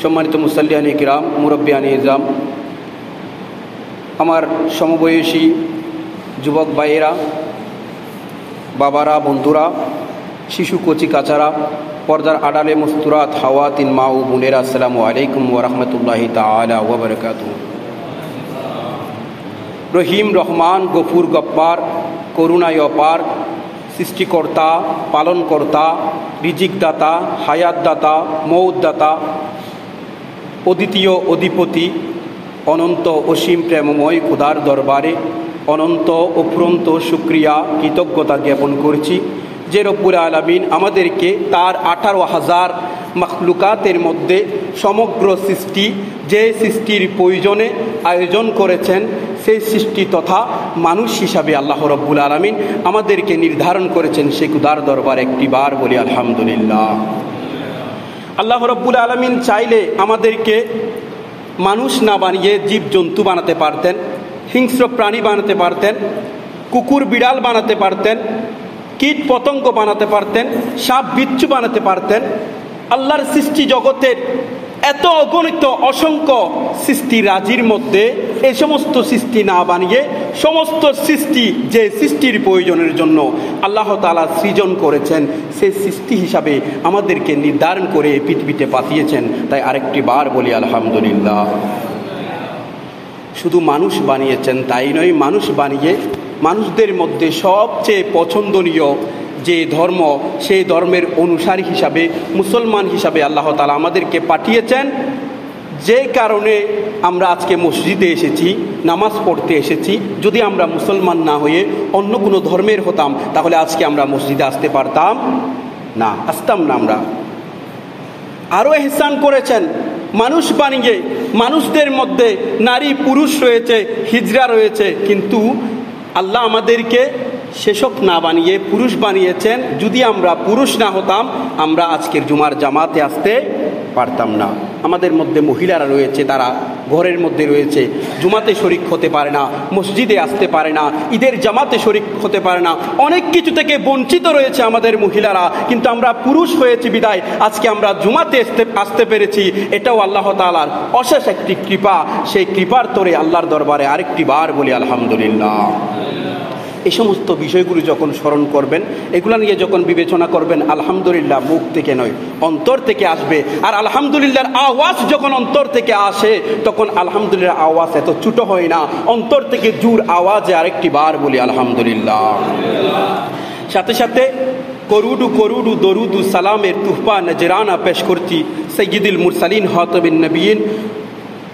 সম্মানিত মুসাল্লিয়ানি কিরাম, মুরব্বিয়ানি ইজরাম, আমার সমবয়সী যুবক ভাইয়েরা, বাবারা, বন্ধুরা, শিশু কচি কাচারা, পর্দার আড়ালে মুস্তুরাত হাওয়াতিন মা ও বোনেরা, আসসালামু আলাইকুম ওয়া রাহমাতুল্লাহি তাআলা ওয়া বারাকাতুহু। রহিম, রহমান, গফুর, গফ্ফার, করুণায় অপার, সৃষ্টিকর্তা, পালনকর্তা, রিজিকদাতা, হায়াতদাতা, মৌতদাতা, অদ্বিতীয় অধিপতি, অনন্ত অসীম প্রেমময় খোদার দরবারে অনন্ত অফুরন্ত শুকরিয়া কৃতজ্ঞতা জ্ঞাপন করছি যে রব্বুল আলামিন আমাদেরকে তার 18,000 মাখলুকাতের মধ্যে সমগ্র সৃষ্টি, যে সৃষ্টির প্রয়োজনে আয়োজন করেছেন, সেই সৃষ্টি তথা মানুষ হিসাবে আল্লাহ রব্বুল আলামিন আমাদেরকে নির্ধারণ করেছেন। সে খোদার দরবারে একটিবার বলি আলহামদুলিল্লাহ। আল্লাহ রব্বুল আলামিন চাইলে আমাদেরকে মানুষ না বানিয়ে জীবজন্তু বানাতে পারতেন, হিংস্র প্রাণী বানাতে পারতেন, কুকুর বিড়াল বানাতে পারতেন, কীট পতঙ্গ বানাতে পারতেন, সাপ বিচ্ছু বানাতে পারতেন। আল্লাহর সৃষ্টি জগতের এত অগণিত অসংখ্য সৃষ্টি রাজির মধ্যে এই সমস্ত সৃষ্টি না বানিয়ে সমস্ত সৃষ্টি যে সৃষ্টির প্রয়োজনের জন্য আল্লাহ তাআলা সৃজন করেছেন, সেই সৃষ্টি হিসাবে আমাদেরকে নির্ধারণ করে পৃথিবীতে পাঠিয়েছেন। তাই আরেকটি বার বলি আলহামদুলিল্লাহ। শুধু মানুষ বানিয়েছেন তাই নয়, মানুষ বানিয়ে মানুষদের মধ্যে সবচেয়ে পছন্দনীয় যে ধর্ম, সেই ধর্মের অনুসারী হিসাবে, মুসলমান হিসাবে আল্লাহ তাআলা আমাদেরকে পাঠিয়েছেন। যে কারণে আমরা আজকে মসজিদে এসেছি, নামাজ পড়তে এসেছি। যদি আমরা মুসলমান না হয়ে অন্য কোনো ধর্মের হতাম, তাহলে আজকে আমরা মসজিদে আসতে পারতাম না, আসতাম না। আমরা আরও ইহসান করেছেন, মানুষ বানিয়ে মানুষদের মধ্যে নারী পুরুষ রয়েছে, হিজড়া রয়েছে, কিন্তু আল্লাহ আমাদেরকে সেসব না বানিয়ে পুরুষ বানিয়েছেন। যদি আমরা পুরুষ না হতাম, আমরা আজকের জুমার জামাতে আসতে পারতাম না। আমাদের মধ্যে মহিলারা রয়েছে, তারা ঘরের মধ্যে রয়েছে, জুমাতে শরিক হতে পারে না, মসজিদে আসতে পারে না, ঈদের জামাতে শরিক হতে পারে না, অনেক কিছু থেকে বঞ্চিত রয়েছে আমাদের মহিলারা। কিন্তু আমরা পুরুষ হয়েছি বিদায় আজকে আমরা জুমাতে আসতে পেরেছি। এটাও আল্লাহ তাআলার অশেষ একটি কৃপা। সেই কৃপার তরে আল্লাহর দরবারে আরেকটি বার বলি আলহামদুলিল্লাহ। এই সমস্ত বিষয়গুলি যখন স্মরণ করবেন, এগুলো নিয়ে যখন বিবেচনা করবেন, আলহামদুলিল্লাহ মুখ থেকে নয়, অন্তর থেকে আসবে। আর আলহামদুলিল্লাহর আওয়াজ যখন অন্তর থেকে আসে, তখন আলহামদুলিল্লাহ আওয়াজ এত ছোট হয় না, অন্তর থেকে জোর আওয়াজে আরেকটি বার বলি আলহামদুলিল্লাহ। সাথে সাথে করুডু করুডু দরুদু সালামের তুহফা নজরানা পেশ করছি সৈয়দুল মুরসালিন খাতামুন নবিয়্যিন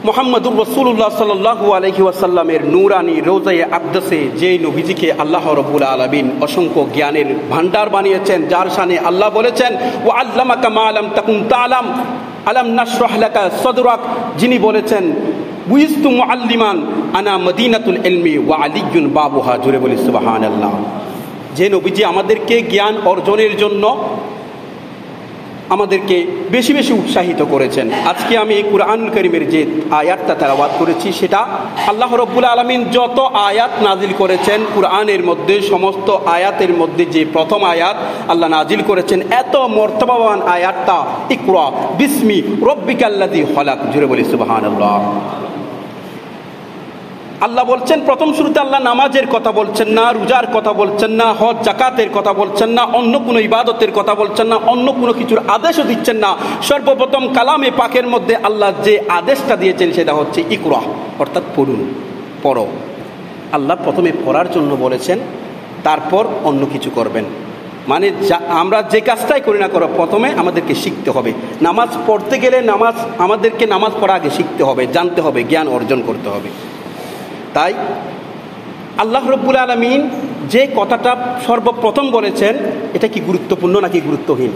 মুহাম্মদুর রাসূলুল্লাহ সাল্লাল্লাহু আলাইহি ওয়াসাল্লামের নূরানি রোজায়ে আকদাসে, যে নবীজিকে আল্লাহ রাব্বুল আলামিন অসংখ্য জ্ঞানের ভান্ডার বানিয়েছেন, যার শানে আল্লাহ বলেছেন ওয়া আল্লামাকা মা লাম তাকুন তা'লাম আলাম নাশরাহ লাকা সাদরাক, যিনি বলেছেন বুইস্তু মুআল্লিমান আনা মদিনাতুল ইলমি ওয়া আলিয়্যুন বাবুহা। জোরে বলি সুবহানাল্লাহ। যে নবীজি আমাদেরকে জ্ঞান অর্জনের জন্য আমাদেরকে বেশি বেশি উৎসাহিত করেছেন। আজকে আমি কুরআনুল কারীমের যে আয়াতটা তেলাওয়াত করেছি, সেটা আল্লাহ রাব্বুল আলামিন যত আয়াত নাজিল করেছেন কুরআনের মধ্যে, সমস্ত আয়াতের মধ্যে যে প্রথম আয়াত আল্লাহ নাজিল করেছেন, এত মর্তবাবান আয়াতটা ইকরা বিসমি রব্বিকাল্লাযী খলাক। জোরে বলি সুবহানাল্লাহ। আল্লাহ বলছেন, প্রথম শুরুতে আল্লাহ নামাজের কথা বলছেন না, রোজার কথা বলছেন না, হজ জাকাতের কথা বলছেন না, অন্য কোনো ইবাদতের কথা বলছেন না, অন্য কোনো কিছুর আদেশও দিচ্ছেন না। সর্বপ্রথম কালামে পাকের মধ্যে আল্লাহ যে আদেশটা দিয়েছেন সেটা হচ্ছে ইকরা, অর্থাৎ পড়ুন, পড়ো। আল্লাহ প্রথমে পড়ার জন্য বলেছেন, তারপর অন্য কিছু করবেন। মানে আমরা যে কাজটাই করি না করো, প্রথমে আমাদেরকে শিখতে হবে। নামাজ পড়তে গেলে আমাদেরকে নামাজ পড়া আগে শিখতে হবে, জানতে হবে, জ্ঞান অর্জন করতে হবে। তাই আল্লাহ রাব্বুল আলামিন যে কথাটা সর্বপ্রথম বলেছেন, এটা কি গুরুত্বপূর্ণ নাকি গুরুত্বহীন?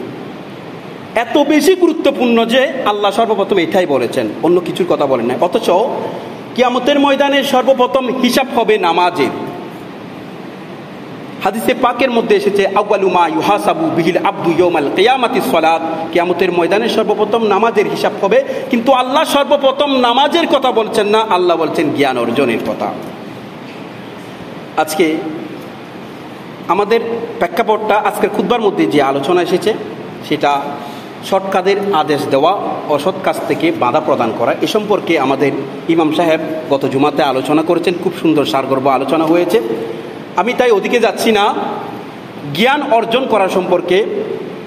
এত বেশি গুরুত্বপূর্ণ যে আল্লাহ সর্বপ্রথম এটাই বলেছেন, অন্য কিছুর কথা বলেন না। অথচ কিয়ামতের ময়দানে সর্বপ্রথম হিসাব হবে নামাজের। হাদিসে পাকের মধ্যে এসেছে আউয়ালু মা ইউহাসাবু বিহিল আবদু ইয়াউমাল কিয়ামাতিস সালাত, কিয়ামতের ময়দানে সর্বপ্রথম নামাজের হিসাব হবে। কিন্তু আল্লাহ সর্বপ্রথম নামাজের কথা বলছেন না, আল্লাহ বলছেন জ্ঞান অর্জনের কথা। আজকে আমাদের প্রেক্ষাপটটা, আজকের খুতবার মধ্যে যে আলোচনা এসেছে সেটা সৎ কাজের আদেশ দেওয়া, অসৎ কাজ থেকে বাধা প্রদান করা। এ সম্পর্কে আমাদের ইমাম সাহেব গত জুমাতে আলোচনা করেছেন, খুব সুন্দর সারগর্ভ আলোচনা হয়েছে। আমি তাই ওদিকে যাচ্ছি না। জ্ঞান অর্জন করা সম্পর্কে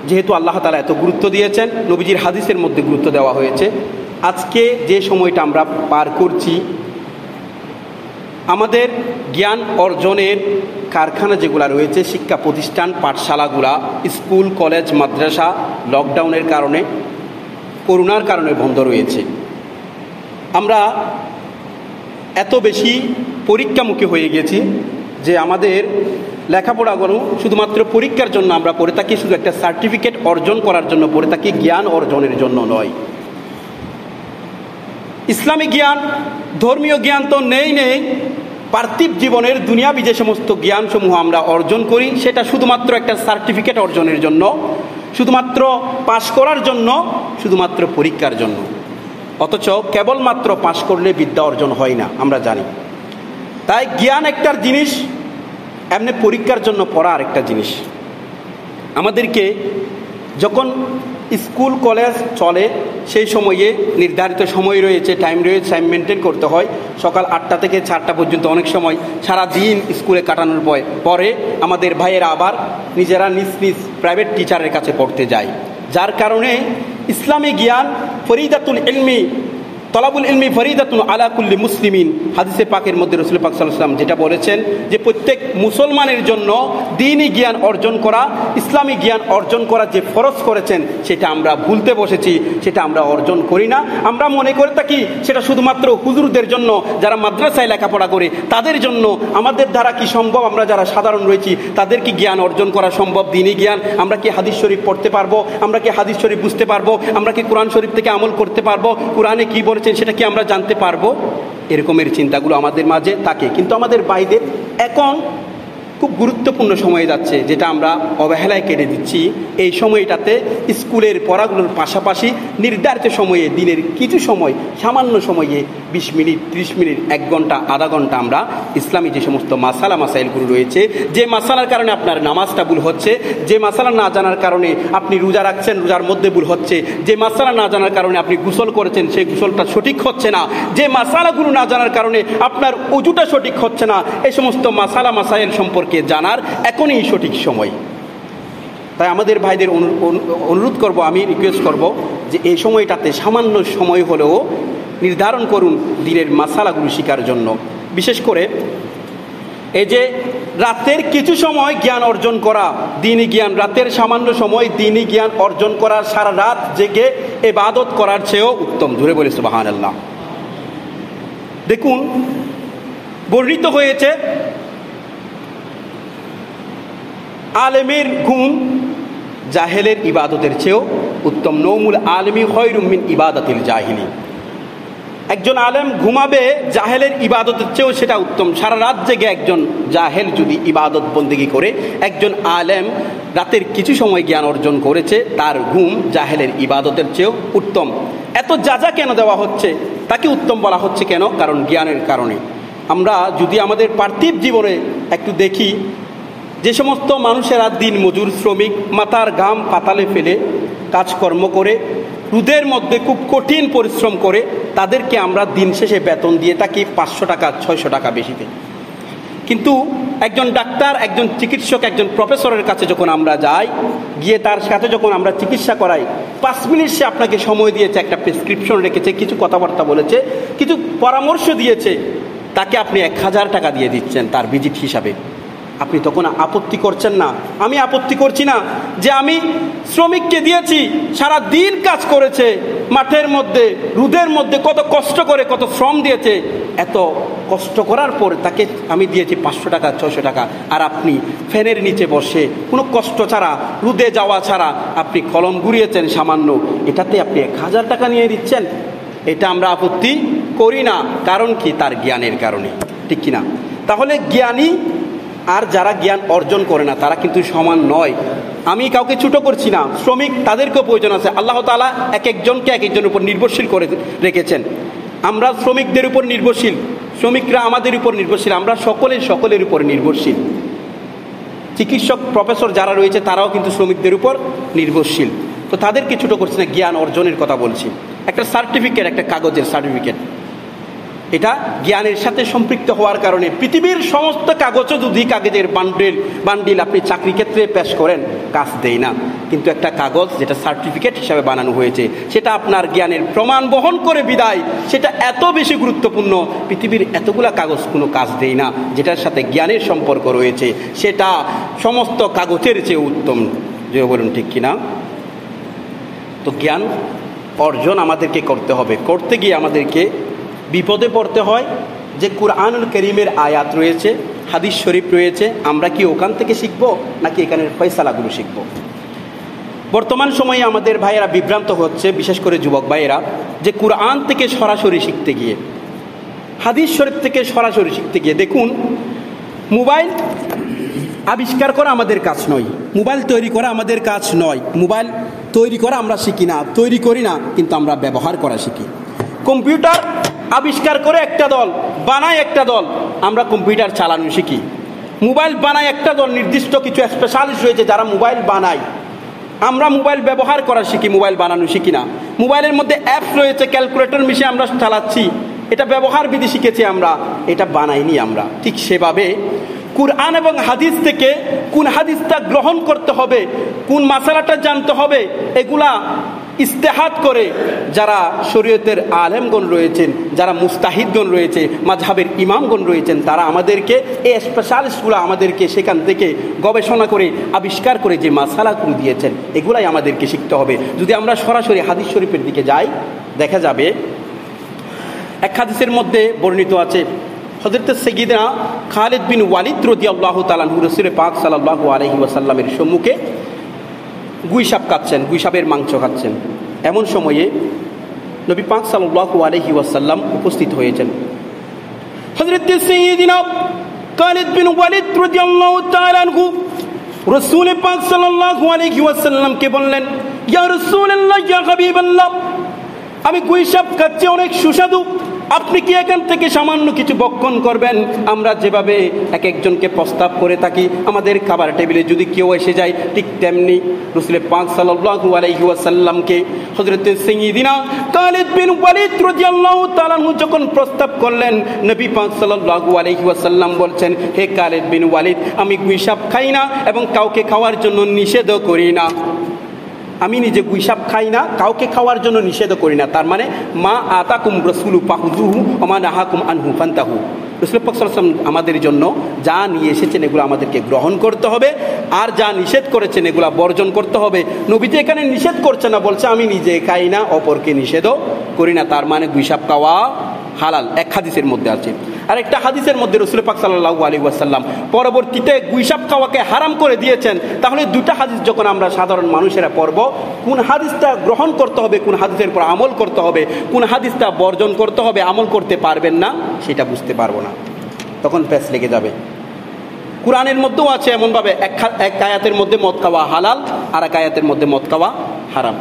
যেহেতু আল্লাহ তাআলা এত গুরুত্ব দিয়েছেন, নবীজির হাদিসের মধ্যে গুরুত্ব দেওয়া হয়েছে, আজকে যে সময়টা আমরা পার করছি, আমাদের জ্ঞান অর্জনের কারখানা যেগুলো রয়েছে, শিক্ষা প্রতিষ্ঠান, পাঠশালাগুলা, স্কুল, কলেজ, মাদ্রাসা লকডাউনের কারণে, করোনার কারণে বন্ধ রয়েছে। আমরা এত বেশি পরীক্ষামুখী হয়ে গেছি যে আমাদের লেখাপড়াগুলো শুধুমাত্র পরীক্ষার জন্য আমরা পড়ে থাকি, শুধু একটা সার্টিফিকেট অর্জন করার জন্য পড়ে থাকি, জ্ঞান অর্জনের জন্য নয়। ইসলামী জ্ঞান, ধর্মীয় জ্ঞান তো নেই। পার্থিব জীবনের দুনিয়াবি যে সমস্ত জ্ঞানসমূহ আমরা অর্জন করি, সেটা শুধুমাত্র একটা সার্টিফিকেট অর্জনের জন্য, শুধুমাত্র পাশ করার জন্য, শুধুমাত্র পরীক্ষার জন্য। অথচ কেবলমাত্র পাশ করলে বিদ্যা অর্জন হয় না, আমরা জানি। তাই জ্ঞান একটা জিনিস, এমনি পরীক্ষার জন্য পড়া আরেকটা জিনিস। আমাদেরকে যখন স্কুল কলেজ চলে, সেই সময়ে নির্ধারিত সময় রয়েছে, টাইম রয়েছে, টাইম মেনটেন করতে হয়। সকাল 8টা থেকে 4টা পর্যন্ত অনেক সময় সারা দিন স্কুলে কাটানোর পরে আমাদের ভাইয়েরা আবার নিজেরা নিজ নিজ প্রাইভেট টিচারের কাছে পড়তে যায়। যার কারণে ইসলামী জ্ঞান ফরিদাতুল ইলমি, তলাবুল ইলমি ফরিদাতুন আলা কুল্লি মুসলিমিন, হাদিসে পাকের মধ্যে রাসূল পাক সাল্লাল্লাহু আলাইহি ওয়াসাল্লাম যেটা বলেছেন যে প্রত্যেক মুসলমানের জন্য দ্বীনি জ্ঞান অর্জন করা, ইসলামী জ্ঞান অর্জন করা যে ফরজ করেছেন, সেটা আমরা ভুলতে বসেছি, সেটা আমরা অর্জন করি না। আমরা মনে করে থাকি সেটা শুধুমাত্র হুজুরদের জন্য, যারা মাদ্রাসায় লেখাপড়া করে তাদের জন্য। আমাদের দ্বারা কি সম্ভব? আমরা যারা সাধারণ রয়েছি তাদের কি জ্ঞান অর্জন করা সম্ভব? দ্বীনি জ্ঞান আমরা কি হাদিস শরীফ পড়তে পারবো? আমরা কি হাদিস শরীফ বুঝতে পারবো? আমরা কি কোরআন শরীফ থেকে আমল করতে পারবো? কোরআনে কি বলেছেন সেটা কি আমরা জানতে পারবো? এরকমের চিন্তাগুলো আমাদের মাঝে থাকে। কিন্তু আমাদের ভাইদের এখন খুব গুরুত্বপূর্ণ সময় যাচ্ছে, যেটা আমরা অবহেলায় কেটে দিচ্ছি। এই সময়টাতে স্কুলের পড়াগুলোর পাশাপাশি নির্ধারিত সময়ে, দিনের কিছু সময়, সামান্য সময়ে 20 মিনিট, 30 মিনিট, 1 ঘন্টা, আধা ঘন্টা আমরা ইসলামী যে সমস্ত মাসাইলগুলো রয়েছে, যে মাসালার কারণে আপনার নামাজটা ভুল হচ্ছে, যে মাসালা না জানার কারণে আপনি রোজা রাখছেন, রোজার মধ্যে ভুল হচ্ছে, যে মাসালা না জানার কারণে আপনি গোসল করেছেন, সেই গোসলটা সঠিক হচ্ছে না, যে মাসালাগুলো না জানার কারণে আপনার ওযুটা সঠিক হচ্ছে না, এই সমস্ত মাসাইল সম্পর্কে জানার এখনই সঠিক সময়। তাই আমাদের ভাইদের অনুরোধ করব, আমি রিকোয়েস্ট করব যে এই সময়টাতে সামান্য সময় হলেও নির্ধারণ করুন দিনের মাসালাগুলো শেখার জন্য। বিশেষ করে এই যে রাতের কিছু সময় জ্ঞান অর্জন করা, দ্বীনি জ্ঞান, রাতের সামান্য সময় দ্বীনি জ্ঞান অর্জন করা সারা রাত জেগে ইবাদত করার চেয়েও উত্তম। জোরে বলি সুবহানাল্লাহ। দেখুন, বর্ণিত হয়েছে আলেমের ঘুম জাহেলের ইবাদতের চেয়েও উত্তম। নৌমুল আলমি খয়রুম মিন ইবাদাতিল জাহিলি। একজন আলেম ঘুমাবে জাহেলের ইবাদতের চেয়েও সেটা উত্তম। সারা রাত জেগে একজন জাহেল যদি ইবাদত বন্দেগী করে, একজন আলেম রাতের কিছু সময় জ্ঞান অর্জন করেছে, তার ঘুম জাহেলের ইবাদতের চেয়েও উত্তম। এত যা কেন দেওয়া হচ্ছে? তাকে উত্তম বলা হচ্ছে কেন? কারণ জ্ঞানের কারণে। আমরা যদি আমাদের পার্থিব জীবনে একটু দেখি, যে সমস্ত মানুষেরা দিন মজুর, শ্রমিক, মাথার ঘাম পাতালে ফেলে কাজকর্ম করে, রোদের মধ্যে খুব কঠিন পরিশ্রম করে, তাদেরকে আমরা দিন শেষে বেতন দিয়ে থাকি 500 টাকা, 600 টাকা বেশিতে। কিন্তু একজন ডাক্তার, একজন চিকিৎসক, একজন প্রফেসরের কাছে যখন আমরা যাই, গিয়ে তার সাথে যখন আমরা চিকিৎসা করাই, 5 মিনিট সে আপনাকে সময় দিয়েছে, একটা প্রেসক্রিপশন রেখেছে, কিছু কথাবার্তা বলেছে, কিছু পরামর্শ দিয়েছে, তাকে আপনি 1000 টাকা দিয়ে দিচ্ছেন তার ভিজিট হিসাবে। আপনি তখন আপত্তি করছেন না? আমি আপত্তি করছি না যে আমি শ্রমিককে দিয়েছি, সারা দিন কাজ করেছে, মাঠের মধ্যে, রোদের মধ্যে কত কষ্ট করে, কত শ্রম দিয়েছে, এত কষ্ট করার পর তাকে আমি দিয়েছি 500 টাকা, 600 টাকা, আর আপনি ফ্যানের নিচে বসে কোনো কষ্ট ছাড়া, রোদে যাওয়া ছাড়া আপনি কলম ঘুরিয়েছেন সামান্য, এটাতে আপনি 1000 টাকা নিয়ে দিচ্ছেন। এটা আমরা আপত্তি করি না। কারণ কি? তার জ্ঞানের কারণে, ঠিক কিনা? তাহলে জ্ঞানী আর যারা জ্ঞান অর্জন করে না তারা কিন্তু সমান নয়। আমি কাউকে ছোট করছি না, শ্রমিক তাদেরকেও প্রয়োজন আছে। আল্লাহ তাআলা এক একজনকে এক একজনের উপর নির্ভরশীল করে রেখেছেন। আমরা শ্রমিকদের উপর নির্ভরশীল, শ্রমিকরা আমাদের উপর নির্ভরশীল, আমরা সকলের উপর নির্ভরশীল। চিকিৎসক, প্রফেসর যারা রয়েছে তারাও কিন্তু শ্রমিকদের উপর নির্ভরশীল। তো তাদেরকে ছোটো করছি না, জ্ঞান অর্জনের কথা বলছি। একটা সার্টিফিকেট, একটা কাগজের সার্টিফিকেট, এটা জ্ঞানের সাথে সম্পৃক্ত হওয়ার কারণে পৃথিবীর সমস্ত কাগজও যদি কাগজের বান্ডিল আপনি চাকরি ক্ষেত্রে পেশ করেন, কাজ দেয় না। কিন্তু একটা কাগজ যেটা সার্টিফিকেট হিসাবে বানানো হয়েছে, সেটা আপনার জ্ঞানের প্রমাণ বহন করে বিদায়, সেটা এত বেশি গুরুত্বপূর্ণ, পৃথিবীর এতগুলা কাগজ কোনো কাজ দেয় না। যেটার সাথে জ্ঞানের সম্পর্ক রয়েছে সেটা সমস্ত কাগজের চেয়ে উত্তম। যে বলুন ঠিক কিনা? তো জ্ঞান অর্জন আমাদেরকে করতে হবে। করতে গিয়ে আমাদেরকে বিপদে পড়তে হয় যে কুরআনুল কারীমের আয়াত রয়েছে, হাদিস শরীফ রয়েছে, আমরা কি ওখান থেকে শিখবো নাকি এখানের ফয়সালাগুলো শিখবো? বর্তমান সময়ে আমাদের ভাইয়েরা বিভ্রান্ত হচ্ছে, বিশেষ করে যুবক ভাইয়েরা, যে কুরআন থেকে সরাসরি শিখতে গিয়ে, হাদিস শরীফ থেকে সরাসরি শিখতে গিয়ে। দেখুন, মোবাইল আবিষ্কার করা আমাদের কাজ নয়, মোবাইল তৈরি করা আমাদের কাজ নয়। মোবাইল তৈরি করা আমরা শিখি না, তৈরি করি না, কিন্তু আমরা ব্যবহার করা শিখি। কম্পিউটার আবিষ্কার করে একটা দল, বানায় একটা দল, আমরা কম্পিউটার চালানো শিখি। মোবাইল বানায় একটা দল, নির্দিষ্ট কিছু স্পেশালিস্ট রয়েছে যারা মোবাইল বানায়, আমরা মোবাইল ব্যবহার করা শিখি, মোবাইল বানানো শিখি না। মোবাইলের মধ্যে অ্যাপস রয়েছে, ক্যালকুলেটর মিশিয়ে আমরা চালাচ্ছি, এটা ব্যবহার বিধি শিখেছি আমরা, এটা বানাইনি আমরা। ঠিক সেভাবে কুরআন এবং হাদিস থেকে কোন হাদিসটা গ্রহণ করতে হবে, কোন মাসালাটা জানতে হবে, এগুলা ইস্তেহাদ করে যারা শরীয়তের আলেমগণ রয়েছেন, যারা মুস্তাহিদগণ রয়েছে, মাযহাবের ইমামগণ রয়েছেন, তারা আমাদেরকে এই স্পেশালিস্টগুলো আমাদেরকে সেখান থেকে গবেষণা করে আবিষ্কার করে যে মাসালাগুলো দিয়েছেন, এগুলাই আমাদেরকে শিখতে হবে। যদি আমরা সরাসরি হাদিস শরীফের দিকে যাই, দেখা যাবে এক হাদিসের মধ্যে বর্ণিত আছে, হযরত সাইয়্যিদনা খালিদ বিন ওয়ালিদ রাদিয়াল্লাহু তাআলা আনহু রাসূল পাক সাল্লাল্লাহু আলাইহি ওয়াসাল্লামের সম্মুখে গুইসাপ খাচ্ছেন, গুইসাপের মাংস খাচ্ছেন। এমন সময়ে নবী পাক সাল্লাল্লাহু আলাইহি ওয়াসাল্লাম উপস্থিত হয়েছেন। হযরত সাইয়্যিদনা খালিদ বিন ওয়ালিদ রাদিয়াল্লাহু তাআলা আনহু রাসূল পাক সাল্লাল্লাহু আলাইহি ওয়াসাল্লামকে বললেন, ইয়া রাসূলুল্লাহ, ইয়া হাবিবাল্লাহ, আমি গুইসাপ খাচ্ছি, অনেক সুস্বাদু, আপনি কি এখান থেকে সামান্য কিছু ভক্ষণ করবেন? আমরা যেভাবে এক একজনকে প্রস্তাব করে থাকি আমাদের খাবার টেবিলে যদি কেউ এসে যায়, ঠিক তেমনি রাসূল পাক সাল্লাল্লাহু আলাইহি ওয়াসাল্লামকে হযরত সাইয়্যিদিনা খালিদ বিন ওয়ালিদ রাদিয়াল্লাহু তাআলা আনহু যখন প্রস্তাব করলেন, নবী পাক সাল্লাল্লাহু আলাইহি ওয়াসাল্লাম বলছেন, হে খালিদ বিন ওয়ালিদ, আমি গুইসাপ খাই না এবং কাউকে খাওয়ার জন্য নিষেধও করি না। আমি নিজে গুইসাপ খাই না, কাউকে খাওয়ার জন্য নিষেধও করি না। তার মানে মা আতাকুম রাসূলু ফাখুযুহু ওয়া মা নাহাকুম আনহু ফান্তাহু। রাসূল পাক সাল্লাল্লাহু আলাইহি ওয়াসাল্লাম আমাদের জন্য যা নিয়ে এসেছেন এগুলো আমাদেরকে গ্রহণ করতে হবে, আর যা নিষেধ করেছেন এগুলো বর্জন করতে হবে। নবীজি এখানে নিষেধ করছে না, বলছে আমি নিজে খাই না, অপরকে নিষেধও করি না। তার মানে গুইসাপ খাওয়া হালাল, এক হাদিসের মধ্যে আছে। আর একটা হাদিসের মধ্যে রাসূল পাক সাল্লাল্লাহু আলাইহি ওয়াসাল্লাম পরবর্তীতে গুইসাপ খাওয়াকে হারাম করে দিয়েছেন। তাহলে দুটা হাদিস যখন আমরা সাধারণ মানুষেরা পড়ব, কোন হাদিসটা গ্রহণ করতে হবে, কোন হাদিসের উপর আমল করতে হবে, কোন হাদিসটা বর্জন করতে হবে, আমল করতে পারবেন না, সেটা বুঝতে পারবো না, তখন প্যাচ লেগে যাবে। কুরআনের মধ্যেও আছে এমনভাবে, এক আয়াতের মধ্যে মদ খাওয়া হালাল, আর এক আয়াতের মধ্যে মদ খাওয়া হারাম।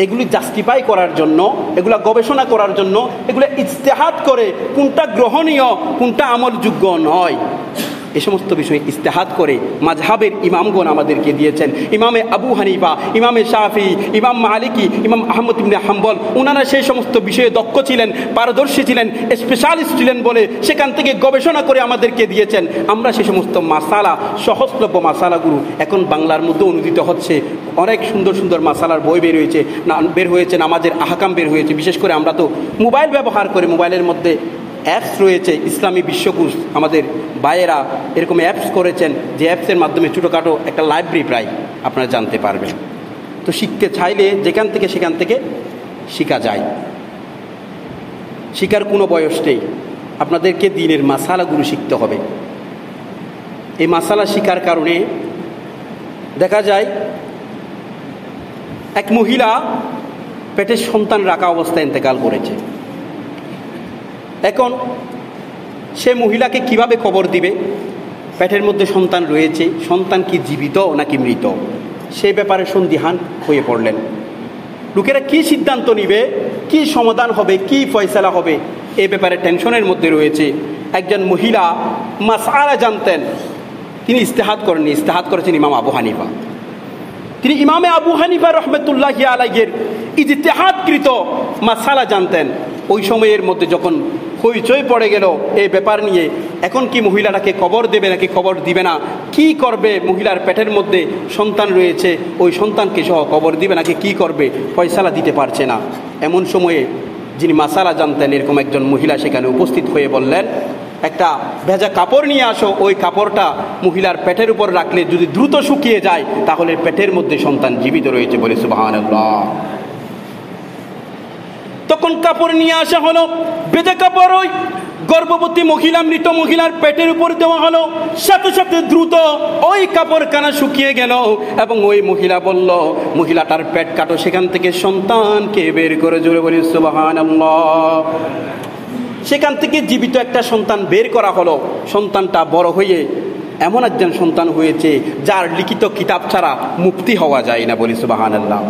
এগুলি জাস্টিফাই করার জন্য, এগুলা গবেষণা করার জন্য, এগুলো ইজতিহাদ করে কোনটা গ্রহণীয় কোনটা আমলযোগ্য নয়, এ সমস্ত বিষয়ে ইজতিহাদ করে মাযহাবের ইমামগণ আমাদেরকে দিয়েছেন। ইমামে আবু হানিফা, ইমামে শাফি, ইমাম মালিকি, ইমাম আহমদ ইবনে হাম্বল, ওনারা সেই সমস্ত বিষয়ে দক্ষ ছিলেন, পারদর্শী ছিলেন, স্পেশালিস্ট ছিলেন বলে সেখান থেকে গবেষণা করে আমাদেরকে দিয়েছেন। আমরা সেই সমস্ত মাসালা, সহজলভ্য মাসালাগুলো এখন বাংলার মধ্যে অনুদিত হচ্ছে। অনেক সুন্দর সুন্দর মাসালার বই বের হয়েছে, নামাজের আহকাম বের হয়েছে। বিশেষ করে আমরা তো মোবাইল ব্যবহার করে, মোবাইলের মধ্যে অ্যাপস রয়েছে, ইসলামী বিশ্বকোষ আমাদের ভাইয়েরা এরকম অ্যাপস করেছেন, যে অ্যাপসের মাধ্যমে ছোটোখাটো একটা লাইব্রেরি প্রায় আপনারা জানতে পারবেন। তো শিখতে চাইলে যেখান থেকে সেখান থেকে শেখা যায়, শেখার কোনো বয়স নেই। আপনাদেরকে দ্বীনের মাসালাগুলো শিখতে হবে। এই মাসালা শেখার কারণে দেখা যায় এক মহিলা পেটের সন্তান রাখা অবস্থায় ইন্তেকাল করেছে। এখন সে মহিলাকে কিভাবে খবর দিবে? পেটের মধ্যে সন্তান রয়েছে, সন্তান কি জীবিত নাকি মৃত, সে ব্যাপারে সন্দিহান হয়ে পড়লেন। লোকেরা কি সিদ্ধান্ত নিবে, কি সমাধান হবে, কি ফয়সালা হবে, এ ব্যাপারে টেনশনের মধ্যে রয়েছে। একজন মহিলা মাসআলা জানতেন, তিনি ইজতিহাদ করেননি, ইজতিহাদ করেছেন ইমাম আবু হানিফা। তিনি ইমামে আবু হানিফা রহমতুল্লাহি আলাইহির ইজতিহাদকৃত মাসালা জানতেন। ওই সময়ের মধ্যে যখন হইচই পড়ে গেল এই ব্যাপার নিয়ে, এখন কি মহিলাটাকে কবর দেবে নাকি কবর দিবে না, কি করবে, মহিলার পেটের মধ্যে সন্তান রয়েছে, ওই সন্তানকে সহ কবর দিবে নাকি কি করবে, ফয়সালা দিতে পারছে না। এমন সময়ে যিনি মাসালা জানতেন এরকম একজন মহিলা সেখানে উপস্থিত হয়ে বললেন, একটা ভেজা কাপড় নিয়ে আসো, ওই কাপড়টা মহিলার পেটের উপর রাখলে যদি দ্রুত শুকিয়ে যায় তাহলে পেটের মধ্যে সন্তান জীবিত রয়েছে বলে সুবহানাল্লাহ। তখন কাপড় নিয়ে আসা হলো, ভেজা কাপড় ওই গর্ভবতী মহিলা, মৃত মহিলার পেটের উপর দেওয়া হলো, সাথে সাথে দ্রুত ওই কাপড় কানা শুকিয়ে গেল এবং ওই মহিলা বলল, মহিলাটার পেট কাটো, সেখান থেকে সন্তানকে বের করে, জোরে বলি সুবহানাল্লাহ। সেখান থেকে জীবিত একটা সন্তান বের করা হলো। সন্তানটা বড় হয়ে এমন একজন সন্তান হয়েছে যার লিখিত কিতাব ছাড়া মুফতি হওয়া যায় না, বলি সুবহানাল্লাহ।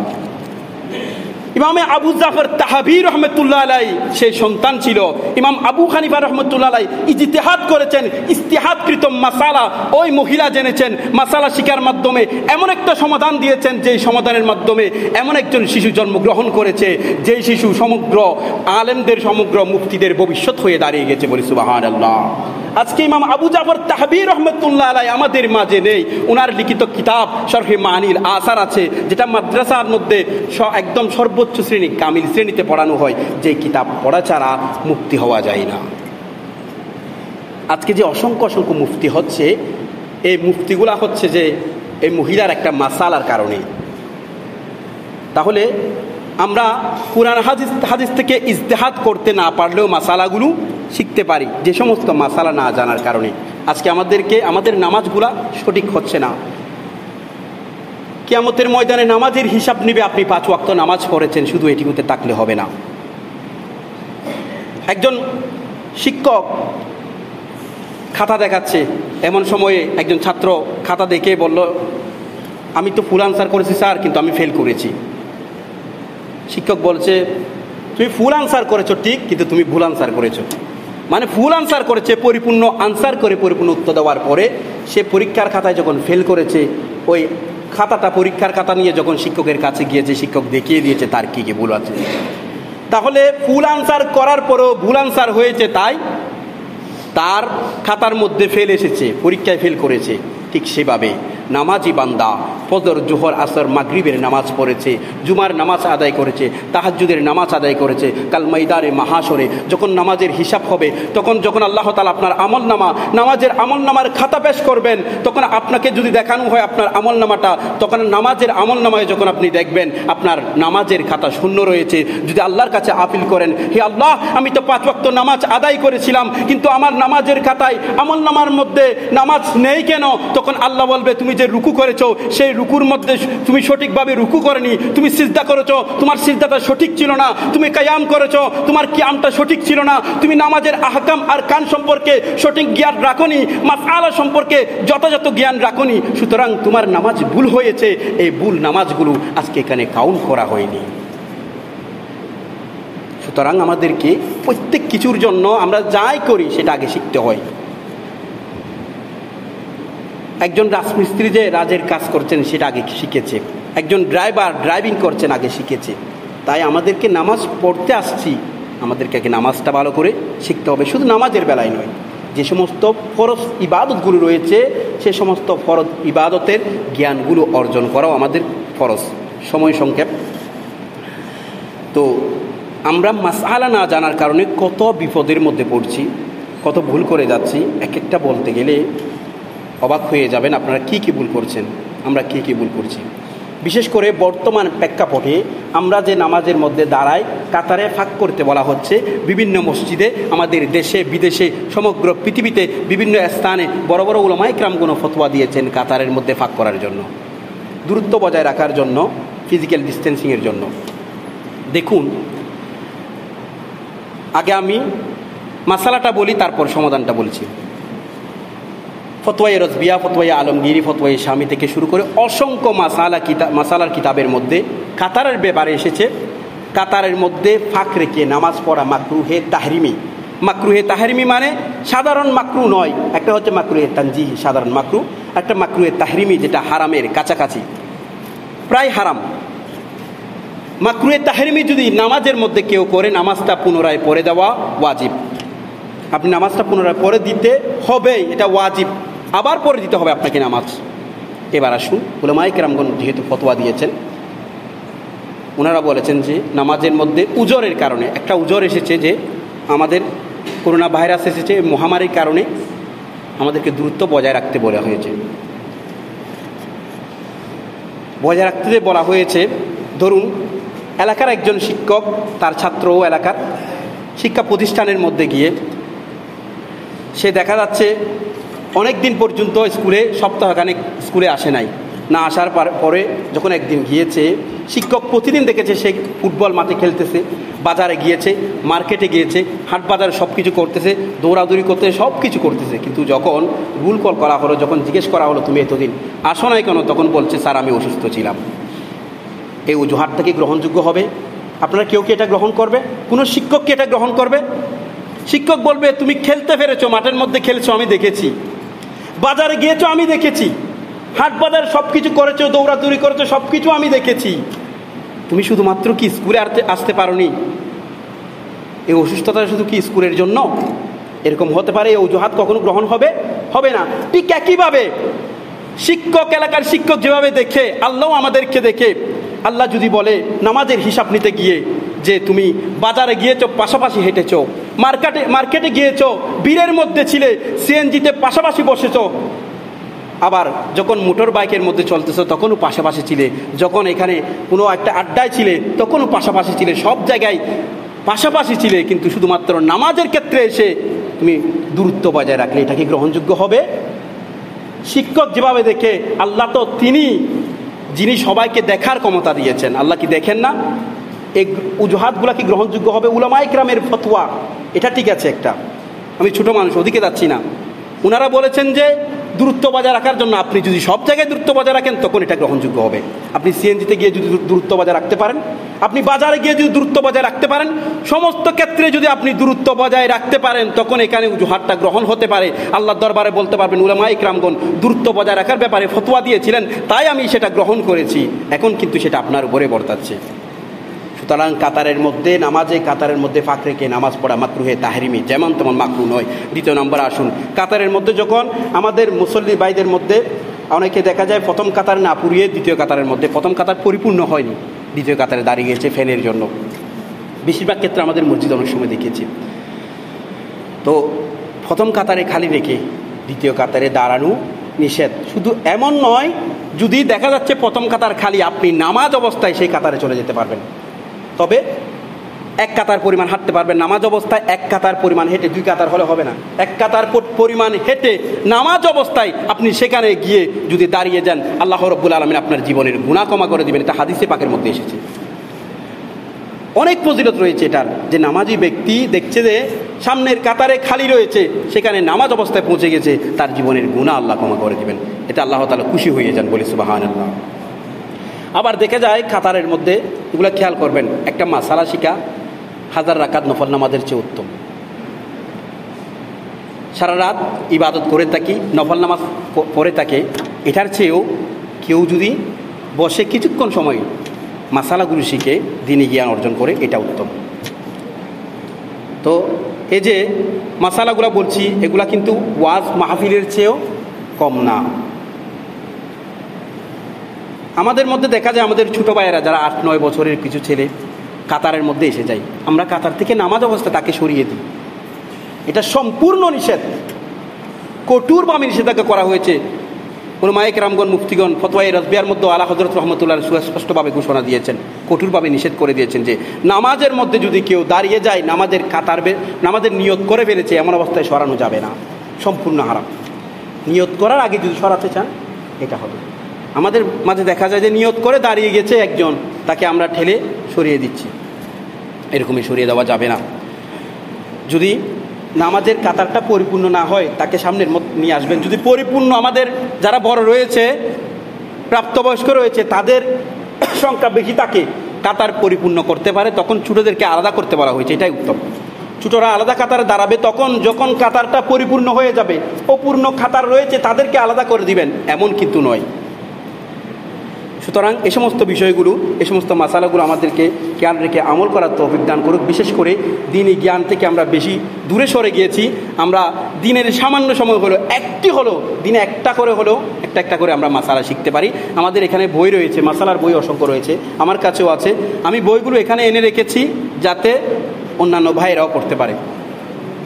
ইমামে আবু জাফর তাহাবী রহমতুল্লাহ আলাই সেই সন্তান ছিল। ইমাম আবু হানিফা রহমতুল্লাহ আলাই ইজতিহাদ করেছেন, ইজতিহাদকৃত মাসালা ওই মহিলা জেনেছেন, মাসালা শিকার মাধ্যমে এমন একটা সমাধান দিয়েছেন যেই সমাধানের মাধ্যমে এমন একজন শিশু জন্মগ্রহণ করেছে যেই শিশু সমগ্র আলেমদের, সমগ্র মুফতিদের ভবিষ্যৎ হয়ে দাঁড়িয়ে গেছে, বলি সুবহানাল্লাহ। আজকে ইমাম আবু জাফর তাহাবী রহমতুল্লাহ আলাই আমাদের মাঝে নেই। ওনার লিখিত কিতাব শরহে মানিল আসার আছে, যেটা মাদ্রাসার মধ্যে একদম সর্বোচ্চ শ্রেণী, কামিল শ্রেণীতে পড়ানো হয়, যে কিতাব পড়া ছাড়া মুক্তি হওয়া যায় না। আজকে যে অসংখ্য অসংখ্য মুফতি হচ্ছে, এই মুফতিগুলা হচ্ছে যে এই মহিলার একটা মাসালার কারণে। তাহলে আমরা কুরআন হাদিস থেকে ইজতিহাদ করতে না পারলেও মাসালাগুলো শিখতে পারি, যে সমস্ত মাসালা না জানার কারণে আজকে আমাদের নামাজগুলা সঠিক হচ্ছে না। কিয়ামতের ময়দানে নামাজের হিসাব নেবে, আপনি 5 ওয়াক্ত নামাজ পড়েছেন, শুধু এটিতে তাকলে হবে না। একজন শিক্ষক খাতা দেখাচ্ছে, এমন সময়ে একজন ছাত্র খাতা দেখে বলল, আমি তো ফুল আনসার করেছি স্যার, কিন্তু আমি ফেল করেছি। শিক্ষক বলছে, তুমি ফুল আনসার করেছো ঠিক, কিন্তু তুমি ভুল আনসার করেছো। মানে ফুল আনসার করেছে, পরিপূর্ণ আনসার করে পরিপূর্ণ উত্তর দেওয়ার পরে সে পরীক্ষার খাতায় যখন ফেল করেছে, ওই খাতাটা, পরীক্ষার খাতা নিয়ে যখন শিক্ষকের কাছে গিয়েছে, শিক্ষক দেখিয়ে দিয়েছে তার কী কী ভুল আছে। তাহলে ফুল আনসার করার পরেও ভুল আনসার হয়েছে, তাই তার খাতার মধ্যে ফেল এসেছে, পরীক্ষায় ফেল করেছে। ঠিক সেভাবে নামাজি বান্দা ফজর, জোহর, আসর, মাগরিবের নামাজ পড়েছে, জুমার নামাজ আদায় করেছে, তাহাজ্জুদের নামাজ আদায় করেছে, কাল ময়দানে মাহাশরে যখন নামাজের হিসাব হবে, তখন যখন আল্লাহ তাআলা আপনার নামাজের আমলনামার খাতা পেশ করবেন, তখন আপনাকে যদি দেখানো হয় আপনার আমলনামাটা, তখন নামাজের আমলনামায় যখন আপনি দেখবেন আপনার নামাজের খাতা শূন্য রয়েছে, যদি আল্লাহর কাছে আপিল করেন, হে আল্লাহ, আমি তো 5 ওয়াক্ত নামাজ আদায় করেছিলাম, কিন্তু আমার নামাজের খাতায় আমলনামার মধ্যে নামাজ নেই কেন? তখন আল্লাহ বলবে, তুমি যে রুকু করেছো সেই রুকুর মধ্যে তুমি সঠিকভাবে রুকু করনি, তুমি সিজদা করেছো, তোমার সিজদাটা সঠিক ছিল না, তুমি কিয়াম করেছো, তোমার কিয়ামটা সঠিক ছিল না, তুমি নামাজের আহকাম আর কান সম্পর্কে সঠিক জ্ঞান রাখোনি, মাসআলা সম্পর্কে যথাযথ জ্ঞান রাখোনি, সুতরাং তোমার নামাজ ভুল হয়েছে। এই ভুল নামাজগুলো আজকে এখানে কাউন্ট করা হয়নি। সুতরাং আমাদেরকে প্রত্যেক কিছুর জন্য আমরা যাই করি সেটা আগে শিখতে হয়। একজন রাজমিস্ত্রি যে রাজের কাজ করছেন সেটা আগে শিখেছে, একজন ড্রাইভার ড্রাইভিং করছেন আগে শিখেছে। তাই আমাদেরকে নামাজ পড়তে আসছি, আমাদেরকে আগে নামাজটা ভালো করে শিখতে হবে। শুধু নামাজের বেলায় নয়, যে সমস্ত ফরজ ইবাদতগুলো রয়েছে সে সমস্ত ফরজ ইবাদতের জ্ঞানগুলো অর্জন করাও আমাদের ফরজ। সময় সংক্ষেপ, তো আমরা মাসআলা না জানার কারণে কত বিপদের মধ্যে পড়ছি, কত ভুল করে যাচ্ছি। এক একটা বলতে গেলে অবাক হয়ে যাবেন আপনারা কি কি ভুল করছেন, আমরা কি কি ভুল করছি। বিশেষ করে বর্তমান প্রেক্ষাপটে আমরা যে নামাজের মধ্যে দাঁড়াই, কাতারে ফাঁক করতে বলা হচ্ছে। বিভিন্ন মসজিদে, আমাদের দেশে বিদেশে, সমগ্র পৃথিবীতে বিভিন্ন স্থানে বড় বড় উলামায়ে কেরামগণ ফতোয়া দিয়েছেন কাতারের মধ্যে ফাঁক করার জন্য, দূরত্ব বজায় রাখার জন্য, ফিজিক্যাল ডিস্টেন্সিংয়ের জন্য। দেখুন, আগে আমি মাসালাটা বলি, তারপর সমাধানটা বলছি। ফতোয়ায়ে রজবিয়া, ফতোয়ায়ে আলমগীরি, ফতোয়ায়ে শামী থেকে শুরু করে অসংখ্য মাসালার কিতাবের মধ্যে কাতারের ব্যাপারে এসেছে। কাতারের মধ্যে ফাঁক রেখে নামাজ পড়া মাকরুহে তাহরিমি। মাকরুহে তাহরিমি মানে সাধারণ মাকরু নয়, একটা হচ্ছে মাকরুহে তানজিহি সাধারণ মাকরু, একটা মাকরুহে তাহরিমি যেটা হারামের কাছাকাছি। প্রায় হারাম। মাকরুহে তাহরিমি যদি নামাজের মধ্যে কেউ করে, নামাজটা পুনরায় পড়ে দেওয়া ওয়াজিব। আপনি নামাজটা পুনরায় পড়ে দিতে হবে, এটা ওয়াজিব, আবার পড়ে দিতে হবে আপনাকে নামাজ। এবার আসুন, উলামায়ে কেরামগণ যেহেতু ফতোয়া দিয়েছেন, ওনারা বলেছেন যে নামাজের মধ্যে উজরের কারণে, একটা উজর এসেছে যে আমাদের করোনা ভাইরাস এসেছে, মহামারীর কারণে আমাদেরকে দূরত্ব বজায় রাখতে বলা হয়েছে। বজায় রাখতে বলা হয়েছে, ধরুন এলাকার একজন শিক্ষক তার ছাত্র এলাকার শিক্ষা প্রতিষ্ঠানের মধ্যে গিয়ে সে দেখা যাচ্ছে অনেক দিন পর্যন্ত স্কুলে, সপ্তাহখানেক স্কুলে আসে নাই, না আসার পরে যখন একদিন গিয়েছে, শিক্ষক প্রতিদিন দেখেছে সে ফুটবল মাঠে খেলতেছে, বাজারে গিয়েছে, মার্কেটে গিয়েছে, হাট বাজারে সব কিছু করতেছে, দৌড়াদৌড়ি করতেছে, সব কিছু করতেছে। কিন্তু যখন রুল কল করা হলো, যখন জিজ্ঞেস করা হলো তুমি এতদিন আসো নাই কেন, তখন বলছে স্যার আমি অসুস্থ ছিলাম। এই অজুহাতটা কি গ্রহণযোগ্য হবে? আপনারা কেউ কি এটা গ্রহণ করবে? কোনো শিক্ষক কি এটা গ্রহণ করবে? শিক্ষক বলবে তুমি খেলতে পেরেছো, মাঠের মধ্যে খেলছো আমি দেখেছি, বাজারে গিয়েছো আমি দেখেছি, হাট বাজার সব কিছু করেছো, দৌড়াদৌড়ি করেছো, সব কিছু আমি দেখেছি, তুমি শুধুমাত্র কি স্কুলে আসতে পারোনি? এই অসুস্থতা শুধু কি স্কুলের জন্য? এরকম হতে পারে? এই অজুহাত কখনো গ্রহণ হবে? হবে না। ঠিক একইভাবে শিক্ষক, এলাকার শিক্ষক যেভাবে দেখে, আল্লাহ আমাদেরকে দেখে। আল্লাহ যদি বলে নামাজের হিসাব নিতে গিয়ে যে তুমি বাজারে গিয়েছো, পাশাপাশি হেঁটেছো, মার্কেটে গিয়েছো, ভিড়ের মধ্যে ছিলে, সিএনজিতে পাশাপাশি বসেছো, আবার যখন মোটর বাইকের মধ্যে চলতেছো তখনও পাশাপাশি ছিলে, যখন এখানে কোনো একটা আড্ডায় ছিলে তখনও পাশাপাশি ছিলে, সব জায়গায় পাশাপাশি ছিলে, কিন্তু শুধুমাত্র নামাজের ক্ষেত্রে এসে তুমি দূরত্ব বজায় রাখলে এটা কি গ্রহণযোগ্য হবে? শিক্ষক যেভাবে দেখে, আল্লাহ তো তিনি যিনি সবাইকে দেখার ক্ষমতা দিয়েছেন, আল্লাহ কি দেখেন না? এই অজুহাতগুলা কি গ্রহণযোগ্য হবে? উলামায়ে কেরামের ফতোয়া এটা ঠিক আছে একটা, আমি ছোট মানুষ ওদিকে যাচ্ছি না। ওনারা বলেছেন যে দূরত্ব বজায় রাখার জন্য আপনি যদি সব জায়গায় দূরত্ব বজায় রাখেন তখন এটা গ্রহণযোগ্য হবে। আপনি সিএনজিতে গিয়ে যদি দূরত্ব বজায় রাখতে পারেন, আপনি বাজারে গিয়ে যদি দূরত্ব বজায় রাখতে পারেন, সমস্ত ক্ষেত্রে যদি আপনি দূরত্ব বজায় রাখতে পারেন, তখন এখানে অজুহাতটা গ্রহণ হতে পারে। আল্লাহর দরবারে বলতে পারবেন উলামায়ে কেরামগণ দূরত্ব বজায় রাখার ব্যাপারে ফতোয়া দিয়েছিলেন, তাই আমি সেটা গ্রহণ করেছি, এখন কিন্তু সেটা আপনার উপরে বর্তাচ্ছে। সুতরাং কাতারের মধ্যে, নামাজে কাতারের মধ্যে ফাঁক রেখে নামাজ পড়া মাকরুহে তাহরিমি, যেমন তেমন মাকরু নয়। দ্বিতীয় নম্বর আসুন, কাতারের মধ্যে যখন আমাদের মুসল্লি ভাইদের মধ্যে অনেকে দেখা যায় প্রথম কাতার না পুরিয়ে দ্বিতীয় কাতারের মধ্যে, প্রথম কাতার পরিপূর্ণ হয়নি, দ্বিতীয় কাতারে দাঁড়িয়ে গেছে ফ্যানের জন্য, বেশিরভাগ ক্ষেত্রে আমাদের মসজিদ অনেক সময় দেখেছি। তো প্রথম কাতারে খালি রেখে দ্বিতীয় কাতারে দাঁড়ানো নিষেধ। শুধু এমন নয়, যদি দেখা যাচ্ছে প্রথম কাতার খালি, আপনি নামাজ অবস্থায় সেই কাতারে চলে যেতে পারবেন, তবে এক কাতার পরিমাণ হাঁটতে পারবেন। নামাজ অবস্থায় এক কাতার পরিমাণ হেঁটে, দুই কাতার হলে হবে না, এক কাতার পরিমাণ হেঁটে নামাজ অবস্থায় আপনি সেখানে গিয়ে যদি দাঁড়িয়ে যান, আল্লাহ রাব্বুল আলামিন আপনার জীবনের গুনাহ ক্ষমা করে দিবেন। এটা হাদিসে পাকের মধ্যে এসেছে। অনেক ফজিলত রয়েছে এটার, যে নামাজি ব্যক্তি দেখছে যে সামনের কাতারে খালি রয়েছে, সেখানে নামাজ অবস্থায় পৌঁছে গেছে, তার জীবনের গুনাহ আল্লাহ ক্ষমা করে দিবেন। এটা আল্লাহ তাআলা খুশি হয়ে যান, বলি সুবহানাল্লাহ। আবার দেখা যায় কাতারের মধ্যে, এগুলো খেয়াল করবেন, একটা মাসালা শিখা 1000 রাকাত নফল নামাজের চেয়ে উত্তম। সারা রাত ইবাদত করে থাকি, নফল নামাজ পড়ে থাকে, এটার চেয়েও কেউ যদি বসে কিছুক্ষণ সময় মাসালাগুলো শিখে দ্বীনি জ্ঞান অর্জন করে, এটা উত্তম। তো এই যে মাসালাগুলো বলছি, এগুলা কিন্তু ওয়াজ মাহফিলের চেয়েও কম না। আমাদের মধ্যে দেখা যায় আমাদের ছোটো ভাইয়েরা যারা 8-9 বছরের কিছু ছেলে কাতারের মধ্যে এসে যায়, আমরা কাতার থেকে নামাজ অবস্থায় তাকে সরিয়ে দিই। এটা সম্পূর্ণ নিষেধ, কঠোরভাবে নিষেধাজ্ঞা করা হয়েছে। উলামায়ে কেরামগণ, মুফতিগণ ফতোয়ায়ে রাজবিয়ার মধ্যে আলা হযরত রাহমাতুল্লাহ সুস্পষ্টভাবে ঘোষণা দিয়েছেন, কঠোরভাবে নিষেধ করে দিয়েছেন যে নামাজের মধ্যে যদি কেউ দাঁড়িয়ে যায়, নামাজের নিয়ত করে ফেলেছে, এমন অবস্থায় সরানো যাবে না, সম্পূর্ণ হারাম। নিয়ত করার আগে যদি সরাতে চান এটা হবে। আমাদের মাঝে দেখা যায় যে নিয়ত করে দাঁড়িয়ে গেছে একজন, তাকে আমরা ঠেলে সরিয়ে দিচ্ছি, এরকমই সরিয়ে দেওয়া যাবে না। যদি নামাজের কাতারটা পরিপূর্ণ না হয়, তাকে সামনের নিয়ে আসবেন। যদি পরিপূর্ণ, আমাদের যারা বড় রয়েছে, প্রাপ্তবয়স্ক রয়েছে, তাদের সংখ্যা বেশি থাকে, কাতার পরিপূর্ণ করতে পারে, তখন ছোটোদেরকে আলাদা করতে বলা হয়েছে, এটাই উত্তম। ছোটরা আলাদা কাতারে দাঁড়াবে, তখন যখন কাতারটা পরিপূর্ণ হয়ে যাবে, অপূর্ণ কাতার রয়েছে তাদেরকে আলাদা করে দিবেন, এমন কিন্তু নয়। সুতরাং এই সমস্ত বিষয়গুলো, এই সমস্ত মাসালাগুলো আমাদেরকে জ্ঞান রেখে আমল করার তৌফিক দান করুক। বিশেষ করে দিনই জ্ঞান থেকে আমরা বেশি দূরে সরে গিয়েছি। আমরা দিনের সামান্য সময় দিনে একটা করে আমরা মাসালা শিখতে পারি। আমাদের এখানে বই রয়েছে, মাসালার বই অসংখ্য রয়েছে, আমার কাছেও আছে। আমি বইগুলো এখানে এনে রেখেছি যাতে অন্যান্য ভাইরাও পড়তে পারে।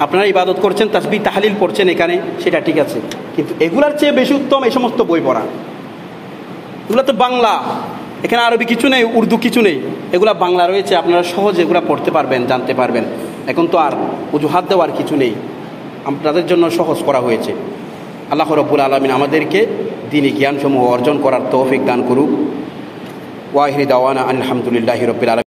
আপনারা ইবাদত করছেন, তাসবিহ তাহলিল পড়ছেন এখানে, সেটা ঠিক আছে, কিন্তু এগুলার চেয়ে বেশি উত্তম এই সমস্ত বই পড়া। এগুলো তো বাংলা, এখানে আরবি কিছু নেই, উর্দু কিছু নেই, এগুলা বাংলা রয়েছে, আপনারা সহজে এগুলা পড়তে পারবেন, জানতে পারবেন। এখন তো আর অজুহাত দেওয়ার কিছু নেই, আপনাদের জন্য সহজ করা হয়েছে। আল্লাহ রাব্বুল আলামিন আমাদেরকে দ্বীনি জ্ঞানসমূহ অর্জন করার তৌফিক দান করুক। ওয়াহিরি দাওয়ানা আলহামদুলিল্লাহি রাব্বিল আলামিন।